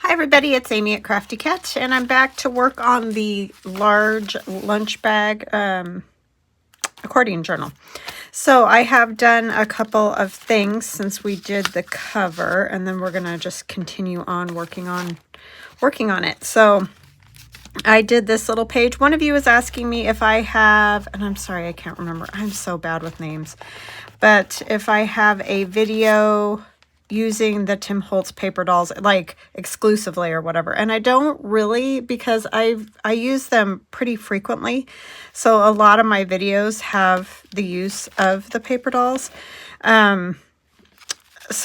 Hi everybody, it's Amy at Crafty Cat, and I'm back to work on the large lunch bag accordion journal. So I have done a couple of things since we did the cover, and then we're gonna just continue on working on it. So I did this little page. One of you was asking me if I have, and I'm sorry, I can't remember. I'm so bad with names. But if I have a video using the Tim Holtz paper dolls, like exclusively or whatever. And I don't really, because I use them pretty frequently. So a lot of my videos have the use of the paper dolls. So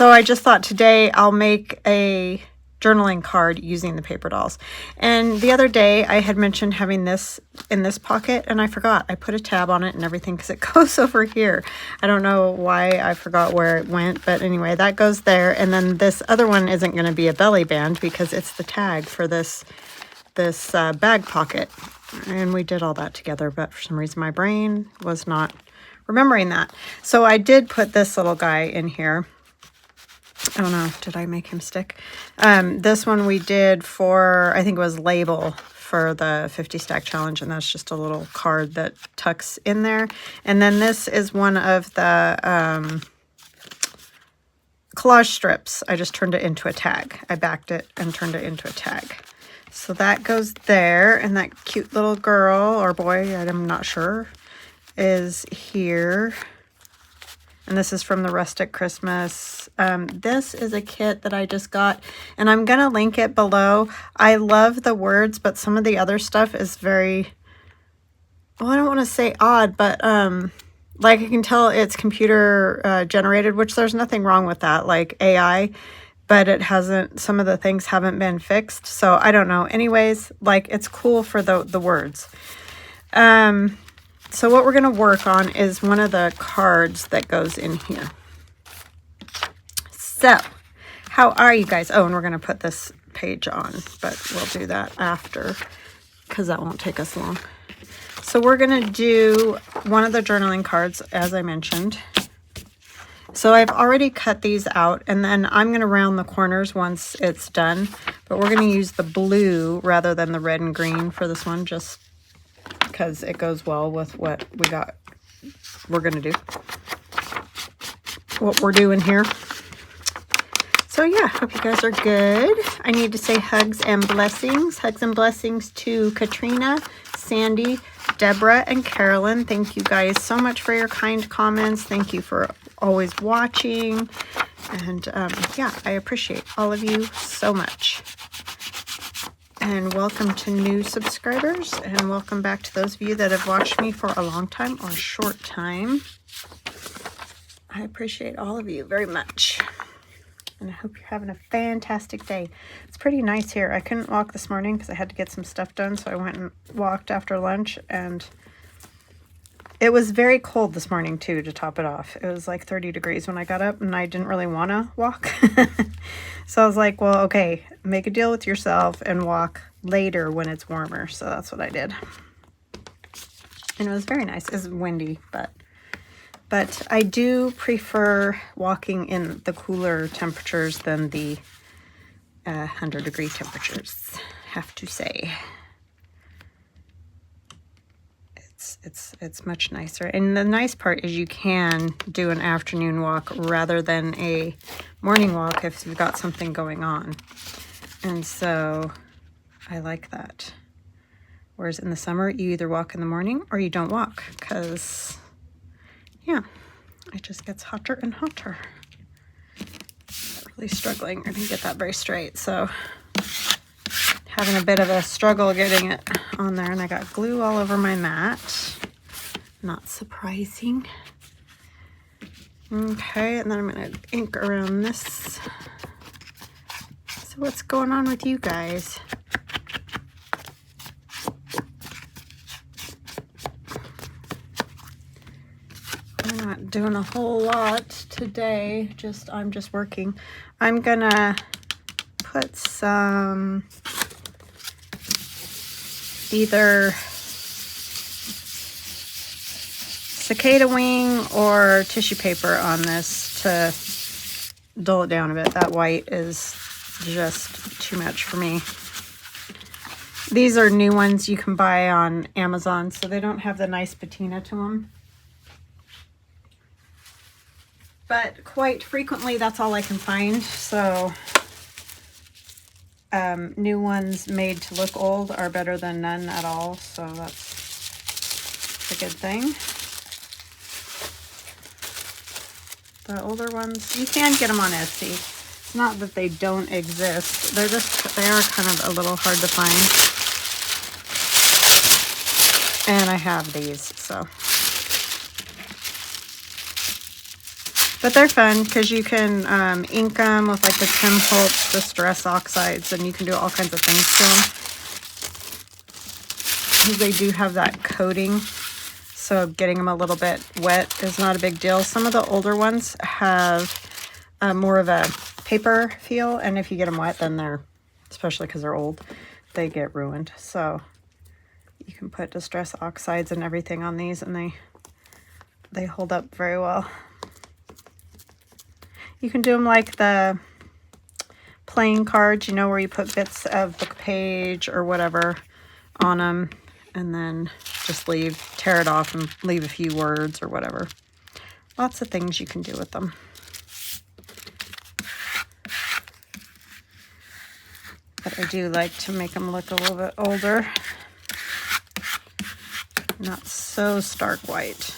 I just thought today I'll make a journaling card using the paper dolls. And the other day I had mentioned having this in this pocket, and I forgot. I put a tab on it and everything because it goes over here. I don't know why I forgot where it went, but anyway, that goes there. And then this other one isn't going to be a belly band because it's the tag for this bag pocket. And we did all that together, but for some reason my brain was not remembering that. So I did put this little guy in here. I don't know, did I make him stick? This one we did for, I think it was label for the 50 stack challenge, and that's just a little card that tucks in there. And then this is one of the collage strips. I just turned it into a tag. I backed it and turned it into a tag. So that goes there, and that cute little girl or boy, I'm not sure, is here. And this is from the Rustic Christmas. This is a kit that I just got, and I'm going to link it below. I love the words, but some of the other stuff is very, well, I don't want to say odd, but like I can tell it's computer generated, which there's nothing wrong with that, like AI, but it hasn't, some of the things haven't been fixed. So I don't know. Anyways, like it's cool for the words. So what we're going to work on is one of the cards that goes in here. So, how are you guys? Oh, and we're going to put this page on, but we'll do that after because that won't take us long. So we're going to do one of the journaling cards, as I mentioned. So I've already cut these out, and then I'm going to round the corners once it's done. But we're going to use the blue rather than the red and green for this one, just because it goes well with what we're going to do, what we're doing here. So yeah, hope you guys are good. I need to say hugs and blessings. Hugs and blessings to Katrina, Sandy, Deborah, and Carolyn. Thank you guys so much for your kind comments. Thank you for always watching. And yeah, I appreciate all of you so much. And welcome to new subscribers, and welcome back to those of you that have watched me for a long time or a short time. I appreciate all of you very much. And I hope you're having a fantastic day. It's pretty nice here. I couldn't walk this morning because I had to get some stuff done, so I went and walked after lunch, and it was very cold this morning too, to top it off. It was like 30 degrees when I got up, and I didn't really want to walk. So I was like, well, okay, make a deal with yourself and walk later when it's warmer. So that's what I did. And it was very nice. It was windy, but I do prefer walking in the cooler temperatures than the 100-degree temperatures, have to say. It's much nicer. And the nice part is you can do an afternoon walk rather than a morning walk if you've got something going on. And so I like that. Whereas in the summer, you either walk in the morning or you don't walk because, yeah, it just gets hotter and hotter. Really struggling. I didn't get that very straight, so having a bit of a struggle getting it on there, and I got glue all over my mat. Not surprising. Okay, and then I'm going to ink around this. So what's going on with you guys? I'm not doing a whole lot today. I'm just working. I'm going to put some either cicada wing or tissue paper on this to dull it down a bit. That white is just too much for me. These are new ones you can buy on Amazon, so they don't have the nice patina to them. But quite frequently, that's all I can find. So new ones made to look old are better than none at all. So that's a good thing. The older ones, you can get them on Etsy. It's not that they don't exist. They are kind of a little hard to find. And I have these, so. But they're fun because you can ink them with like the Tim Holtz Distress Oxides, and you can do all kinds of things to them. They do have that coating, so getting them a little bit wet is not a big deal. Some of the older ones have more of a paper feel, and if you get them wet, then they're, especially because they're old, they get ruined. So you can put Distress Oxides and everything on these, and they hold up very well. You can do them like the playing cards, you know, where you put bits of book page or whatever on them, and then just tear it off and leave a few words or whatever. Lots of things you can do with them. But I do like to make them look a little bit older. Not so stark white.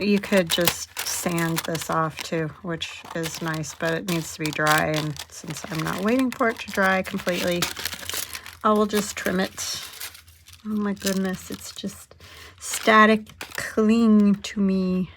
You could just sand this off too, which is nice, but it needs to be dry, and since I'm not waiting for it to dry completely, I will just trim it. Oh my goodness, it's just static cling to me.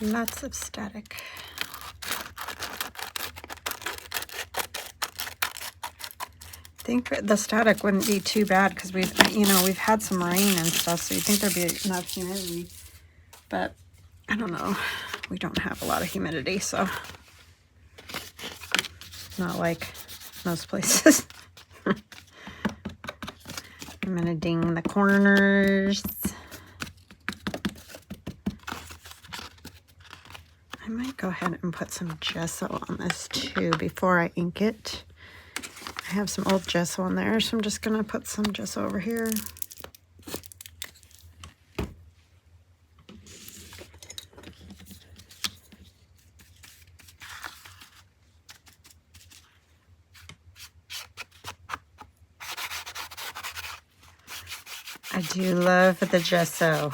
Lots of static. I think the static wouldn't be too bad because we've had some rain and stuff, so you'd think there'd be enough humidity. But I don't know. We don't have a lot of humidity, so not like most places. I'm gonna ding the corners. I might go ahead and put some gesso on this too before I ink it. I have some old gesso on there, so I'm just gonna put some gesso over here. I do love the gesso.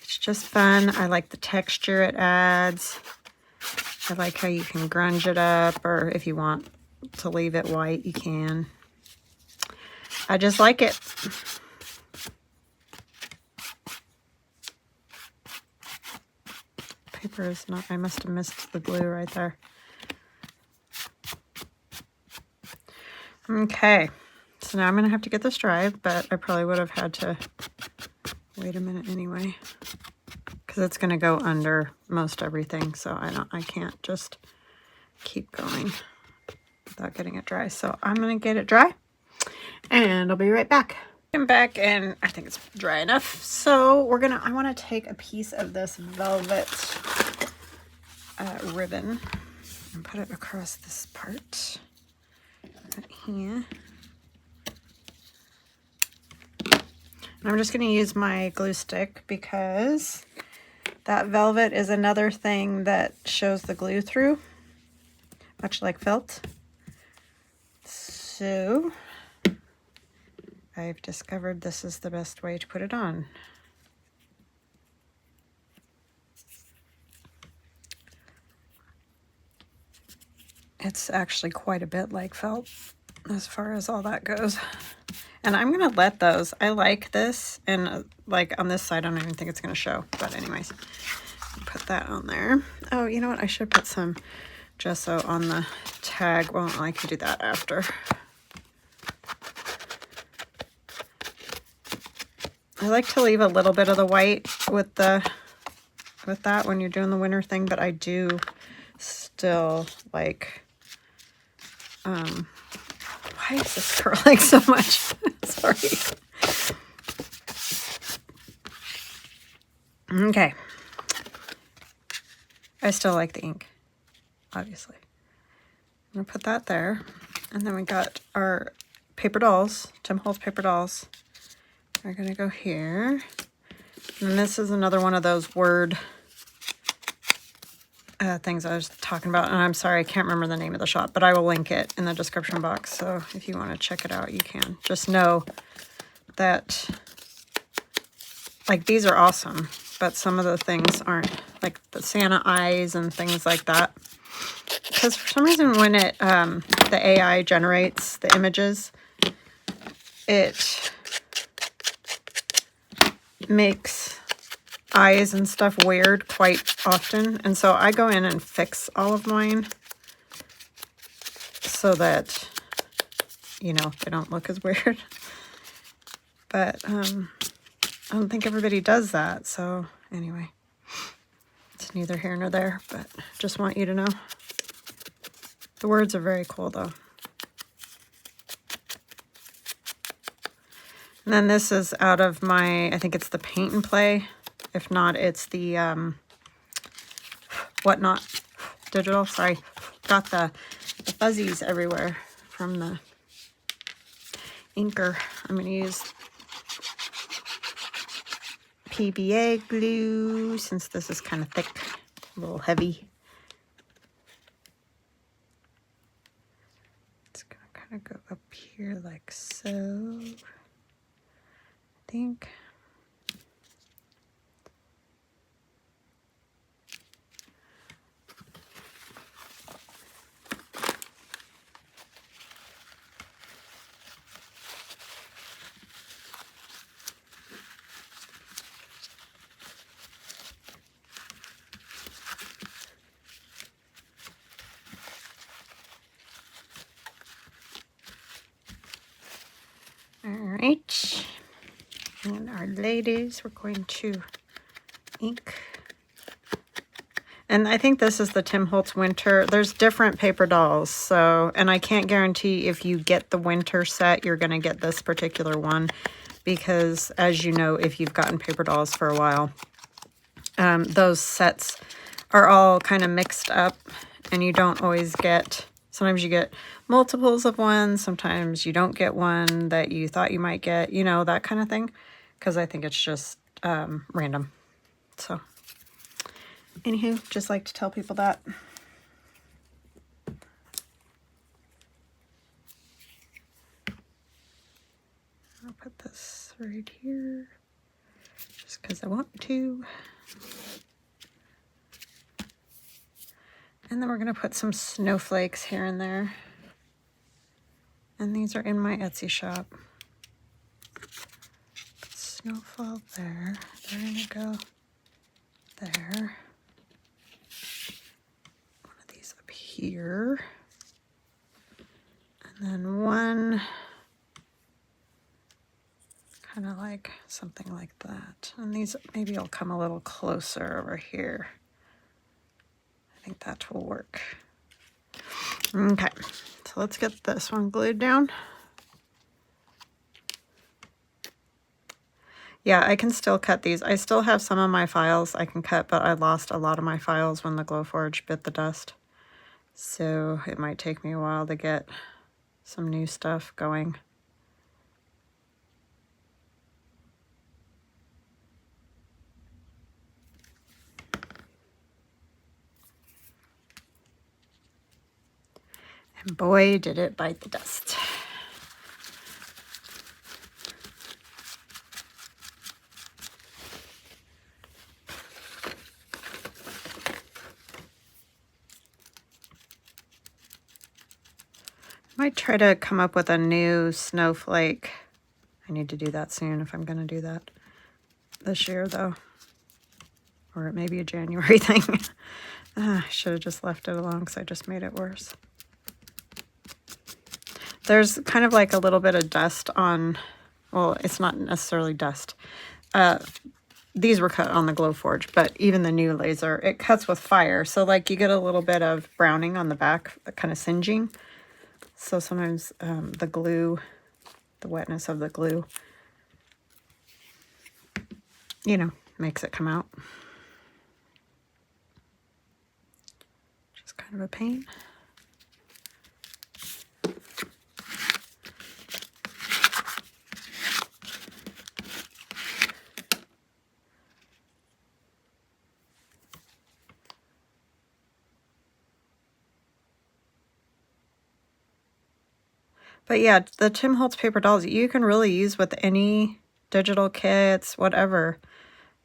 It's just fun. I like the texture it adds. I like how you can grunge it up, or if you want to leave it white, you can. I just like it. Paper is not, I must have missed the glue right there. Okay, so now I'm gonna have to get this dry, but I probably would have had to wait a minute anyway, because it's gonna go under most everything, so I can't just keep going without getting it dry. So I'm gonna get it dry, and I'll be right back. I'm back, and I think it's dry enough. So I want to take a piece of this velvet ribbon and put it across this part right here. And I'm just going to use my glue stick because that velvet is another thing that shows the glue through, much like felt. So I've discovered this is the best way to put it on. It's actually quite a bit like felt. as far as all that goes. And I'm going to let those. I like this. And like on this side, I don't even think it's going to show. But anyways, put that on there. Oh, you know what? I should put some gesso on the tag. Well, I can do that after. I like to leave a little bit of the white with that when you're doing the winter thing, but I do still like, why is this curling so much? Sorry. Okay. I still like the ink, obviously. I'm going to put that there. And then we got our paper dolls, Tim Holtz paper dolls. We're going to go here. And this is another one of those word things I was talking about. And I'm sorry, I can't remember the name of the shop, but I will link it in the description box. So if you want to check it out, you can. Just know that, like, these are awesome, but some of the things aren't, like the Santa eyes and things like that. Because for some reason when it, the AI generates the images, it makes eyes and stuff weird quite often. And so I go in and fix all of mine so that, you know, they don't look as weird. But I don't think everybody does that. So anyway, it's neither here nor there, but just want you to know. The words are very cool though. And then this is out of my, I think it's the Paint and Play. If not, it's the Whatnot Digital. Sorry, got the fuzzies everywhere from the inker. I'm going to use PVA glue since this is kind of thick, a little heavy. It's going to kind of go up here like so. I think. All right. And our ladies, we're going to ink. And I think this is the Tim Holtz Winter. There's different paper dolls. So, and I can't guarantee if you get the winter set, you're going to get this particular one. Because as you know, if you've gotten paper dolls for a while, those sets are all kind of mixed up. And you don't always get, sometimes you get multiples of one. Sometimes you don't get one that you thought you might get, you know, that kind of thing. Because I think it's just random. So, anywho, just like to tell people that. I'll put this right here, just because I want to. And then we're going to put some snowflakes here and there. And these are in my Etsy shop. Snowfall there. They're going to go there. One of these up here. And then one kind of like something like that. And these maybe will come a little closer over here. I think that will work. Okay, so let's get this one glued down. Yeah, I can still cut these. I still have some of my files I can cut, but I lost a lot of my files when the Glowforge bit the dust. So it might take me a while to get some new stuff going. And boy, did it bite the dust. might try to come up with a new snowflake. I need to do that soon if I'm going to do that this year, though. Or it may be a January thing. I should have just left it alone because I just made it worse. There's kind of like a little bit of dust on, well, it's not necessarily dust. These were cut on the Glowforge, but even the new laser, it cuts with fire. So like you get a little bit of browning on the back, kind of singeing. So sometimes the glue, the wetness of the glue, you know, makes it come out. Just kind of a pain. But yeah, the Tim Holtz paper dolls, you can really use with any digital kits, whatever.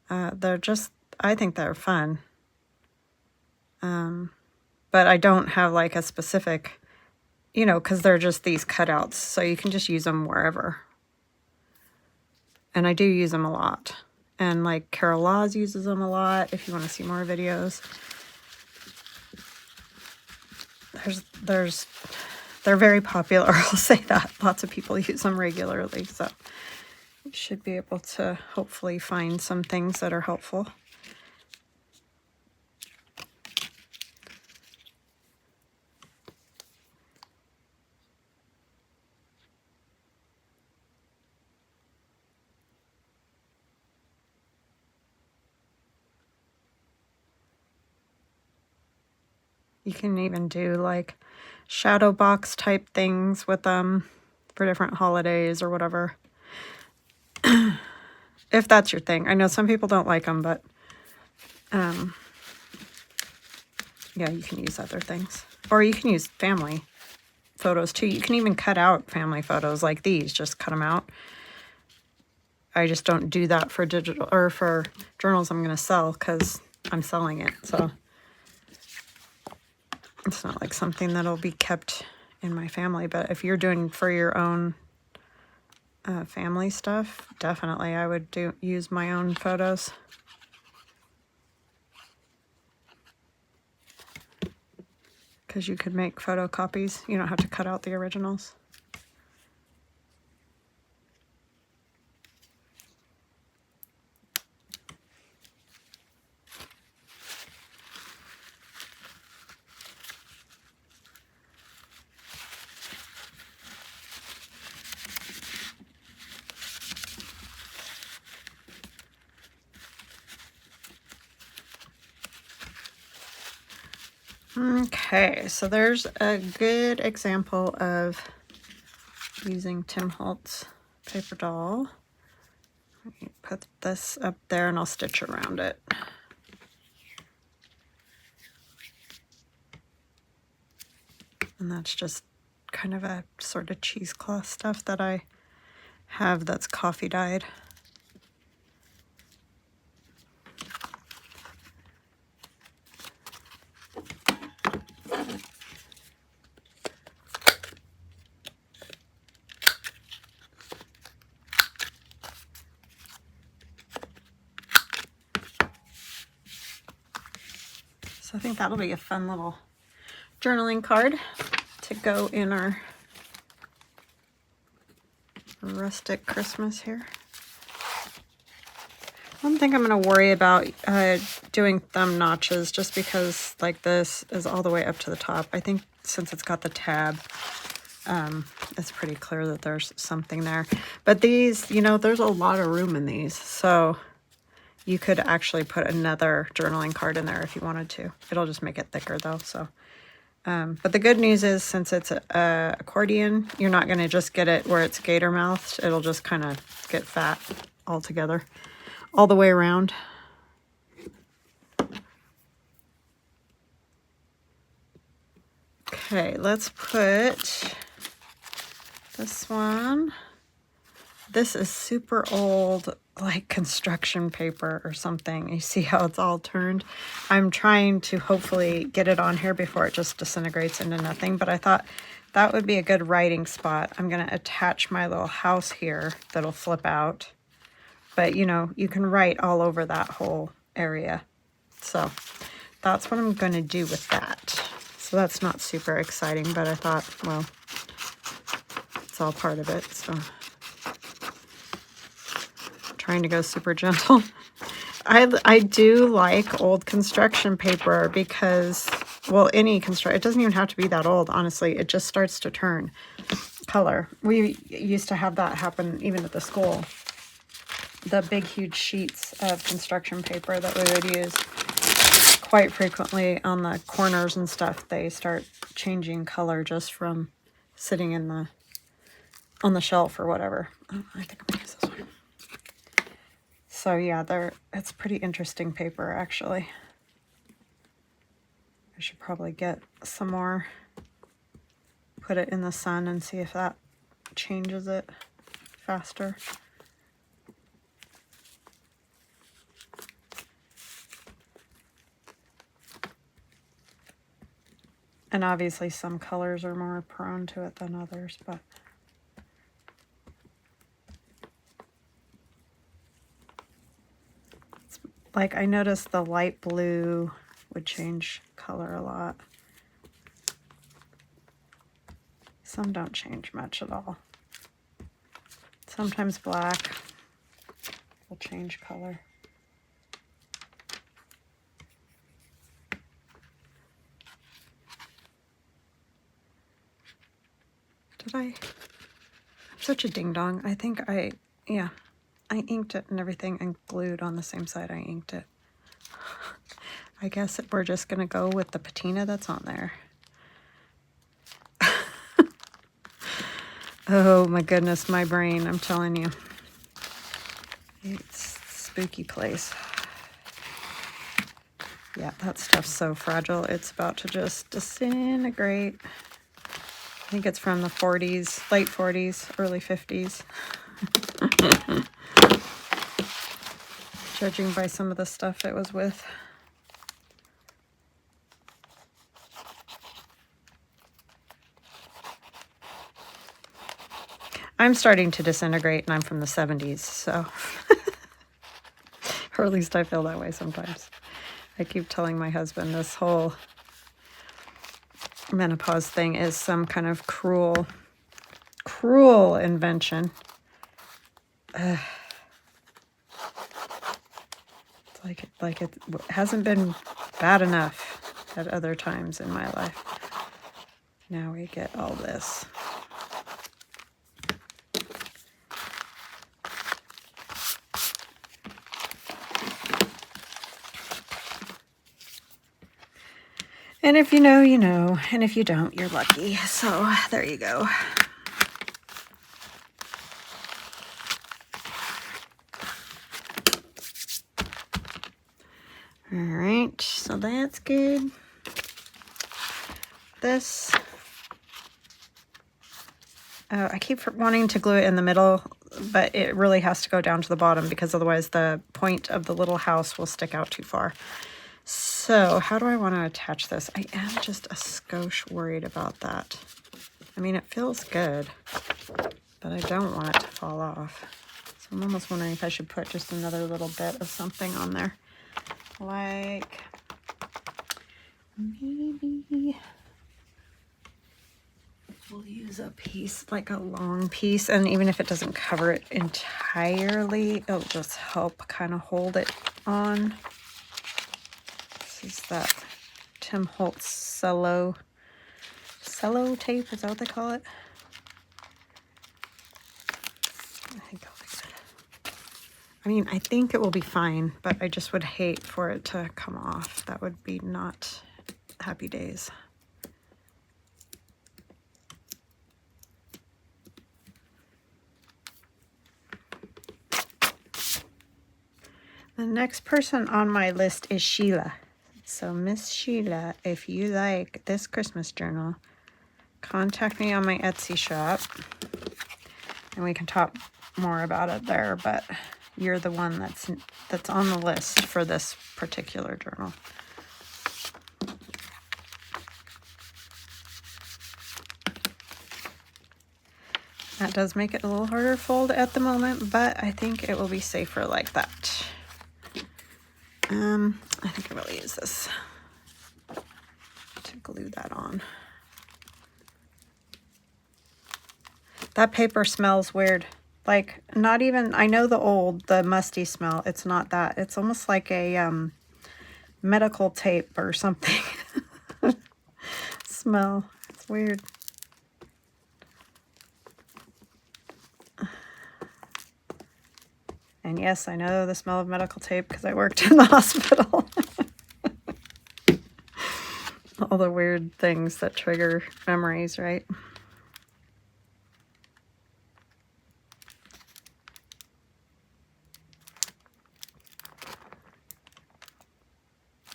They're just, I think they're fun. But I don't have like a specific, you know, because they're just these cutouts. So you can just use them wherever. And I do use them a lot. And like Carol Laws uses them a lot if you want to see more videos. They're very popular, I'll say that. Lots of people use them regularly, so you should be able to hopefully find some things that are helpful. You can even do like shadow box type things with them for different holidays or whatever. If that's your thing. I know some people don't like them, but yeah, you can use other things. Or you can use family photos too. You can even cut out family photos like these, just cut them out. I just don't do that for digital or for journals I'm going to sell because I'm selling it. So it's not like something that'll be kept in my family, but if you're doing for your own family stuff, definitely I would use my own photos. Because you could make photocopies. You don't have to cut out the originals. Okay, so there's a good example of using Tim Holtz paper doll. Let me put this up there and I'll stitch around it. And that's just kind of a sort of cheesecloth stuff that I have that's coffee dyed. So I think that'll be a fun little journaling card to go in our rustic Christmas here. I don't think I'm going to worry about doing thumb notches just because like this is all the way up to the top. I think since it's got the tab, it's pretty clear that there's something there. But these, you know, there's a lot of room in these. So you could actually put another journaling card in there if you wanted to. It'll just make it thicker though. So, but the good news is since it's a accordion, you're not going to just get it where it's gator mouthed. It'll just kind of get fat all together, all the way around. Okay, let's put this one. This is super old, like construction paper or something. You see how it's all turned? I'm trying to hopefully get it on here before it just disintegrates into nothing, but I thought that would be a good writing spot. I'm going to attach my little house here that'll flip out. But, you know, you can write all over that whole area. So that's what I'm going to do with that. So that's not super exciting, but I thought, well, it's all part of it. So trying to go super gentle. I do like old construction paper because, well, any construction, it doesn't even have to be that old, honestly. It just starts to turn color. We used to have that happen even at the school. The big, huge sheets of construction paper that we would use quite frequently on the corners and stuff, they start changing color just from sitting in the on the shelf or whatever. Oh, I think I'm gonna use this one. So yeah, it's pretty interesting paper actually. I should probably get some more, put it in the sun and see if that changes it faster. And obviously some colors are more prone to it than others, but it's like I noticed the light blue would change color a lot. Some don't change much at all. Sometimes black will change color. I'm such a ding-dong. I think I inked it and everything and glued on the same side I inked it. I guess we're just going to go with the patina that's on there. Oh my goodness, my brain, I'm telling you. It's a spooky place. Yeah, that stuff's so fragile. It's about to just disintegrate. I think it's from the 40s, late 40s, early 50s. Judging by some of the stuff it was with. I'm starting to disintegrate and I'm from the 70s, so. Or at least I feel that way sometimes. I keep telling my husband this whole menopause thing is some kind of cruel invention. It's like it hasn't been bad enough at other times in my life. Now we get all this. And if you know, you know. And if you don't, you're lucky. So there you go. All right, so that's good. This, I keep wanting to glue it in the middle, but it really has to go down to the bottom because otherwise the point of the little house will stick out too far. So how do I want to attach this? I am just a skosh worried about that. I mean, it feels good, but I don't want it to fall off. So I'm almost wondering if I should put just another little bit of something on there. Like maybe we'll use a piece, like a long piece, and even if it doesn't cover it entirely, it'll just help kind of hold it on. This is that Tim Holtz cello tape, is that what they call it? I mean, I think it will be fine, but I just would hate for it to come off. That would be not happy days. The next person on my list is Sheila. So Miss Sheila, if you like this Christmas journal, contact me on my Etsy shop and we can talk more about it there, but you're the one that's on the list for this particular journal. That does make it a little harder to fold at the moment, but I think it will be safer like that. I think I will use this to glue that on. That paper smells weird. Like, not even, I know the musty smell. It's not that. It's almost like a medical tape or something smell. It's weird. And yes, I know the smell of medical tape because I worked in the hospital. All the weird things that trigger memories, right?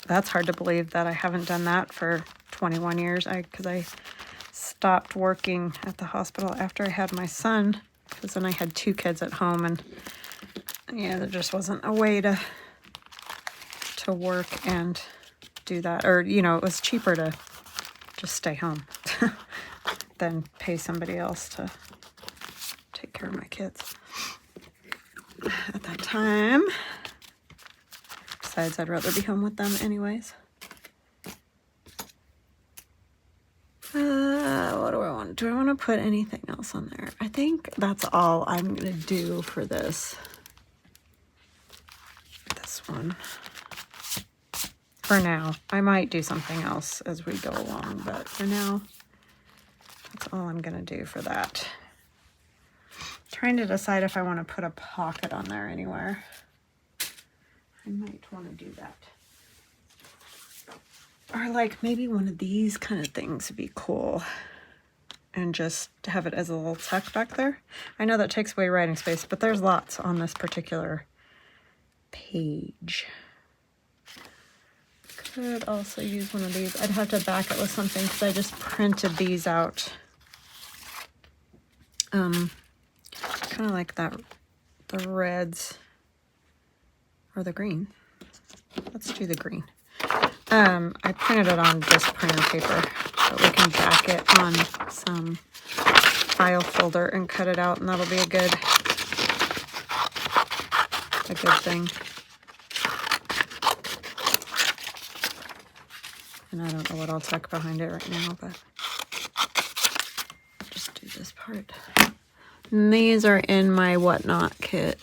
That's hard to believe that I haven't done that for 21 years. Because I stopped working at the hospital after I had my son, because then I had 2 kids at home, and yeah, there just wasn't a way to work and do that. Or, you know, it was cheaper to just stay home than pay somebody else to take care of my kids at that time. Besides, I'd rather be home with them anyways. What do I want? Do I want to put anything else on there? I think that's all I'm going to do for this one. For now. I might do something else as we go along, but for now, that's all I'm going to do for that. Trying to decide if I want to put a pocket on there anywhere. I might want to do that. Or like maybe one of these kind of things would be cool. And just have it as a little tuck back there. I know that takes away writing space, but there's lots on this particular page. Could also use one of these. I'd have to back it with something because I just printed these out. Kind of like that, the reds. Or the green. Let's do the green. I printed it on just printer paper, but we can back it on some file folder and cut it out, and that'll be a good thing. And I don't know what I'll tuck behind it right now, but I'll just do this part. And these are in my whatnot kit.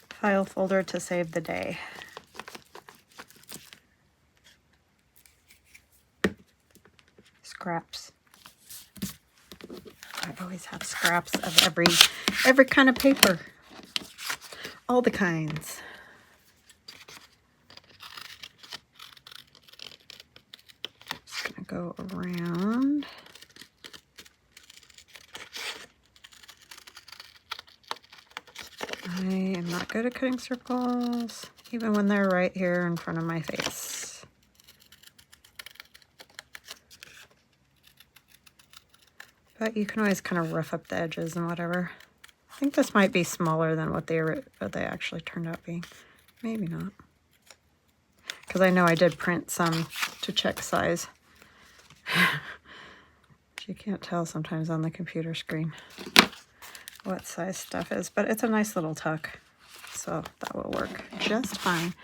File folder to save the day. Scraps. I always have scraps of every kind of paper. All the kinds. Just gonna go around. I am not good at cutting circles, even when they're right here in front of my face. But you can always kind of rough up the edges and whatever. I think this might be smaller than what they actually turned out being. Maybe not. Because I know I did print some to check size. You can't tell sometimes on the computer screen what size stuff is, but it's a nice little tuck, so that will work just fine.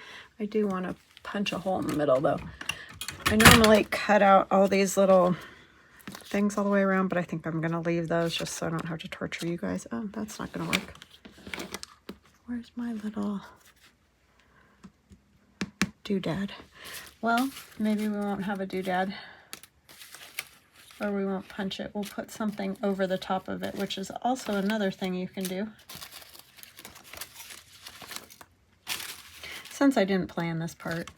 I do want to punch a hole in the middle though. I normally cut out all these little things all the way around, but I think I'm going to leave those just so I don't have to torture you guys. Oh, that's not going to work. Where's my little doodad? Well, maybe we won't have a doodad. Or we won't punch it. We'll put something over the top of it, which is also another thing you can do. Since I didn't plan this part.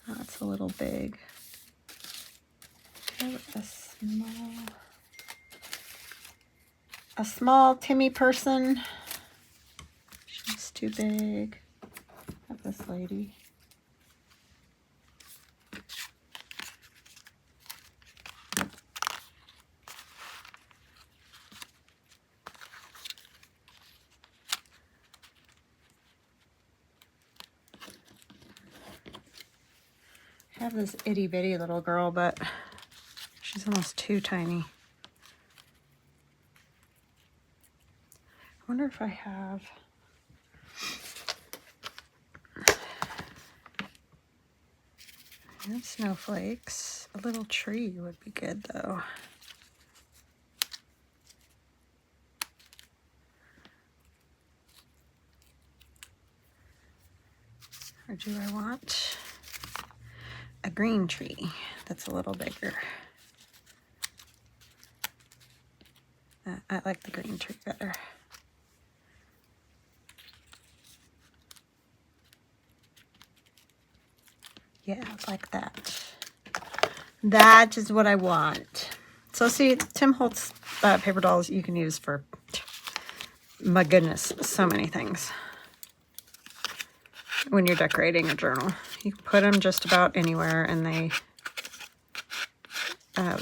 That's a little big. A small Timmy person. She's too big. Have this lady. have this itty bitty little girl, but she's almost too tiny. I wonder if I have... And snowflakes. A little tree would be good though. Or do I want a green tree that's a little bigger? I like the green tree better. Yeah, like that. That is what I want. So see, Tim Holtz paper dolls you can use for, my goodness, so many things. When you're decorating a journal, you can put them just about anywhere and they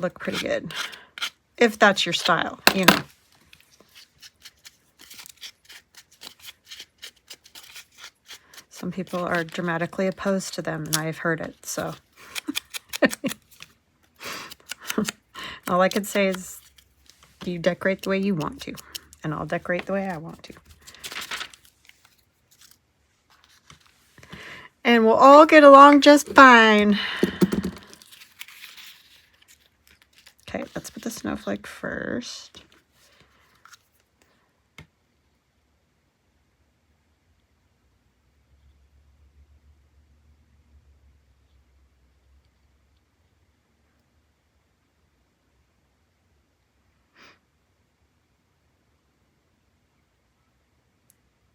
look pretty good. If that's your style, you know. Some people are dramatically opposed to them, and I've heard it, so. All I can say is you decorate the way you want to, and I'll decorate the way I want to. And we'll all get along just fine. Okay, let's put the snowflake first.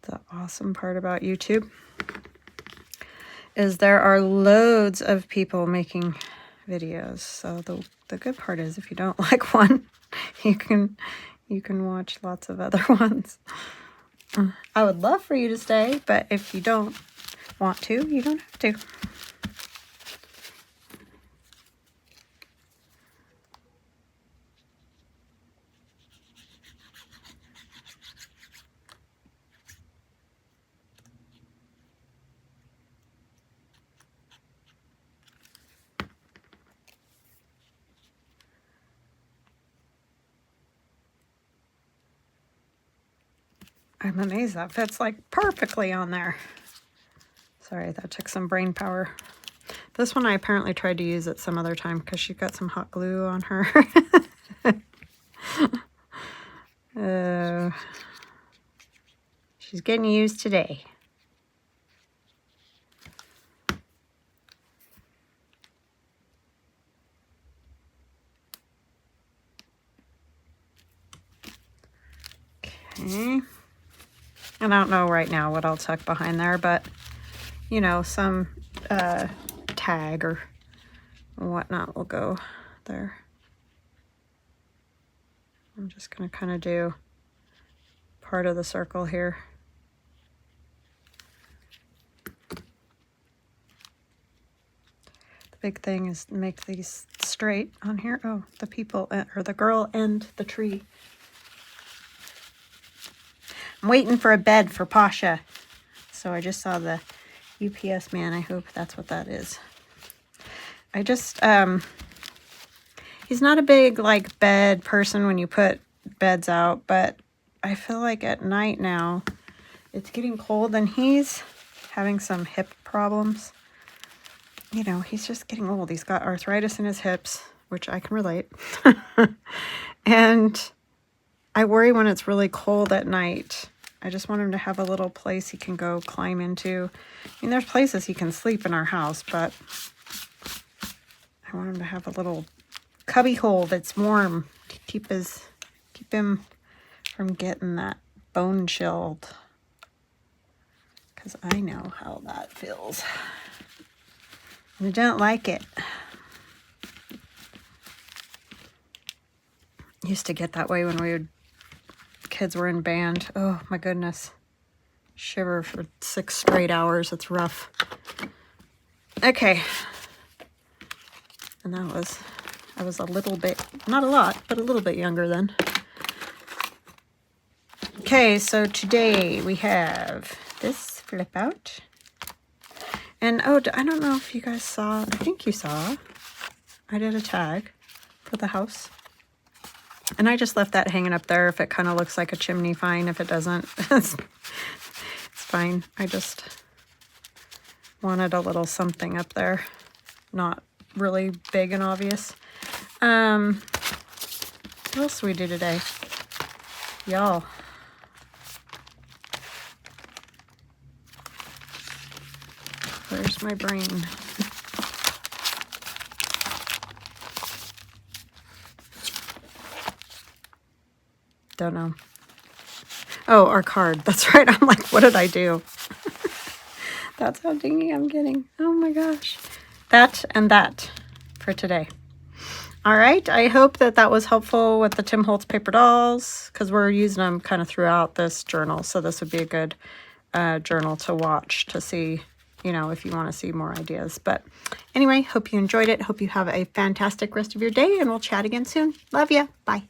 The awesome part about YouTube is there are loads of people making videos. So the good part is if you don't like one, you can watch lots of other ones. I would love for you to stay, but if you don't want to, you don't have to. I'm amazed that fits like perfectly on there. Sorry, that took some brain power. This one I apparently tried to use at some other time because she got some hot glue on her. She's getting used today. Okay. And I don't know right now what I'll tuck behind there, but, you know, some tag or whatnot will go there. I'm just going to kind of do part of the circle here. The big thing is make these straight on here. Oh, the people, or the girl and the tree. I'm waiting for a bed for Pasha. So I just saw the UPS man. I hope that's what that is. I just, he's not a big, like, bed person when you put beds out, but I feel like at night now, it's getting cold and he's having some hip problems. You know, he's just getting old. He's got arthritis in his hips, which I can relate. And I worry when it's really cold at night. I just want him to have a little place he can go climb into. I mean, there's places he can sleep in our house, but I want him to have a little cubby hole that's warm to keep him from getting that bone chilled. Because I know how that feels. I don't like it. Used to get that way when kids were in band. Oh my goodness. Shiver for 6 straight hours. It's rough. Okay. And I was a little bit, not a lot, but a little bit younger then. Okay, so today we have this flip out. And oh, I don't know if you guys saw, I think you saw, I did a tag for the house. And I just left that hanging up there. If it kind of looks like a chimney, fine. If it doesn't, it's fine. I just wanted a little something up there. Not really big and obvious. What else do we do today? Y'all. Where's my brain? Don't know. Oh, our card. That's right. I'm like, what did I do? That's how dingy I'm getting. Oh my gosh. That and that for today. All right. I hope that that was helpful with the Tim Holtz paper dolls, because we're using them kind of throughout this journal. So this would be a good journal to watch to see, you know, if you want to see more ideas. But anyway, hope you enjoyed it. Hope you have a fantastic rest of your day, and we'll chat again soon. Love ya. Bye.